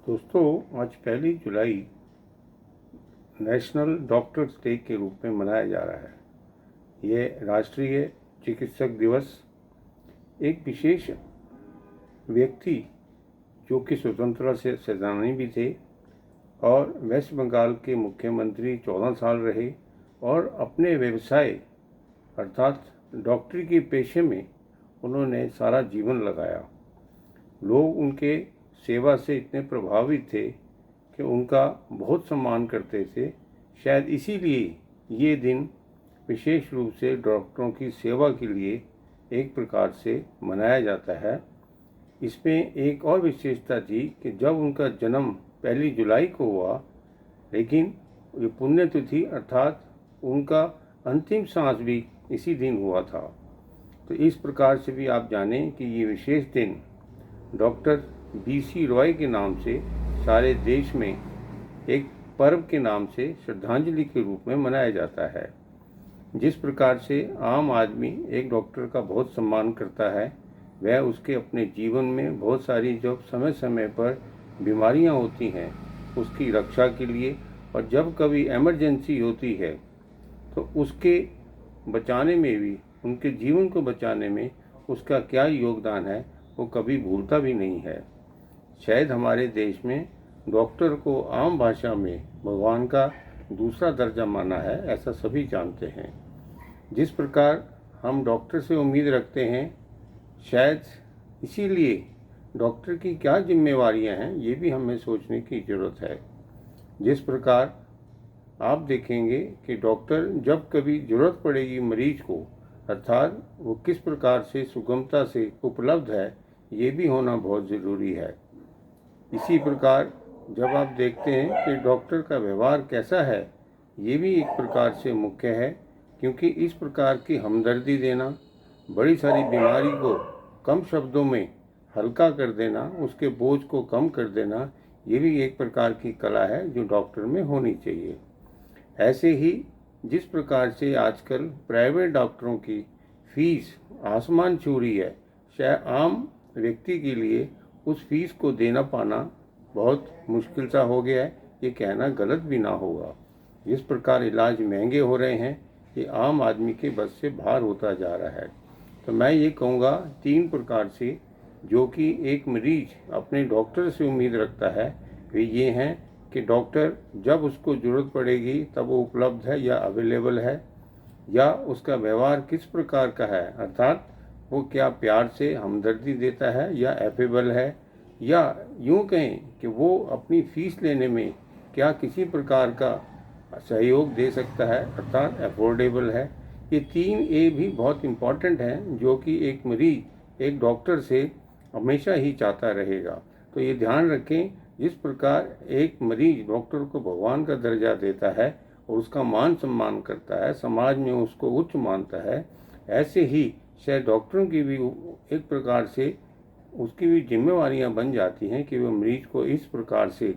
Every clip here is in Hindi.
दोस्तों, आज 1 जुलाई नेशनल डॉक्टर्स डे के रूप में मनाया जा रहा है। ये राष्ट्रीय चिकित्सक दिवस एक विशेष व्यक्ति जो कि स्वतंत्रता से सेनानी भी थे और वेस्ट बंगाल के मुख्यमंत्री 14 साल रहे और अपने व्यवसाय अर्थात डॉक्टरी के पेशे में उन्होंने सारा जीवन लगाया। लोग उनके सेवा से इतने प्रभावित थे कि उनका बहुत सम्मान करते थे। शायद इसीलिए ये दिन विशेष रूप से डॉक्टरों की सेवा के लिए एक प्रकार से मनाया जाता है। इसमें एक और विशेषता थी कि जब उनका जन्म 1 जुलाई को हुआ, लेकिन ये पुण्यतिथि अर्थात उनका अंतिम सांस भी इसी दिन हुआ था। तो इस प्रकार से भी आप जानें कि ये विशेष दिन डॉक्टर BC रॉय के नाम से सारे देश में एक पर्व के नाम से श्रद्धांजलि के रूप में मनाया जाता है। जिस प्रकार से आम आदमी एक डॉक्टर का बहुत सम्मान करता है, वह उसके अपने जीवन में बहुत सारी जो समय समय पर बीमारियां होती हैं उसकी रक्षा के लिए, और जब कभी इमरजेंसी होती है तो उसके बचाने में भी, उनके जीवन को बचाने में उसका क्या योगदान है वो कभी भूलता भी नहीं है। शायद हमारे देश में डॉक्टर को आम भाषा में भगवान का दूसरा दर्जा माना है, ऐसा सभी जानते हैं। जिस प्रकार हम डॉक्टर से उम्मीद रखते हैं, शायद इसीलिए डॉक्टर की क्या जिम्मेवारियां हैं ये भी हमें सोचने की ज़रूरत है। जिस प्रकार आप देखेंगे कि डॉक्टर जब कभी ज़रूरत पड़ेगी मरीज को, अर्थात वो किस प्रकार से सुगमता से उपलब्ध है, ये भी होना बहुत ज़रूरी है। इसी प्रकार जब आप देखते हैं कि डॉक्टर का व्यवहार कैसा है, ये भी एक प्रकार से मुख्य है, क्योंकि इस प्रकार की हमदर्दी देना, बड़ी सारी बीमारी को कम शब्दों में हल्का कर देना, उसके बोझ को कम कर देना, ये भी एक प्रकार की कला है जो डॉक्टर में होनी चाहिए। ऐसे ही जिस प्रकार से आजकल प्राइवेट डॉक्टरों की फीस आसमान छू रही है, शायद आम व्यक्ति के लिए उस फीस को देना पाना बहुत मुश्किल सा हो गया है। ये कहना गलत भी ना होगा। जिस प्रकार इलाज महंगे हो रहे हैं, ये आम आदमी के बस से बाहर होता जा रहा है। तो मैं ये कहूँगा 3 प्रकार से जो कि एक मरीज अपने डॉक्टर से उम्मीद रखता है, वे ये हैं कि डॉक्टर जब उसको ज़रूरत पड़ेगी तब वो उपलब्ध है या अवेलेबल है, या उसका व्यवहार किस प्रकार का है, अर्थात वो क्या प्यार से हमदर्दी देता है या एफेबल है, या यूँ कहें कि वो अपनी फ़ीस लेने में क्या किसी प्रकार का सहयोग दे सकता है, अर्थात अफोर्डेबल है। ये 3A भी बहुत इम्पॉर्टेंट हैं जो कि एक मरीज एक डॉक्टर से हमेशा ही चाहता रहेगा। तो ये ध्यान रखें, जिस प्रकार एक मरीज डॉक्टर को भगवान का दर्जा देता है और उसका मान सम्मान करता है, समाज में उसको उच्च मानता है, ऐसे ही शायद डॉक्टरों की भी एक प्रकार से उसकी भी जिम्मेवारियां बन जाती हैं कि वह मरीज को इस प्रकार से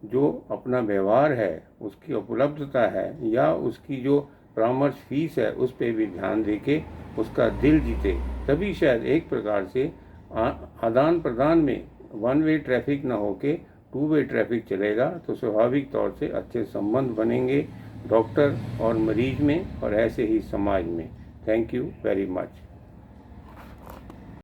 जो अपना व्यवहार है, उसकी उपलब्धता है या उसकी जो परामर्श फीस है, उस पर भी ध्यान दे के उसका दिल जीते। तभी शायद एक प्रकार से आदान प्रदान में 1 वे ट्रैफिक ना होके 2 वे ट्रैफिक चलेगा, तो स्वाभाविक तौर से अच्छे संबंध बनेंगे डॉक्टर और मरीज में और ऐसे ही समाज में। Thank you very much.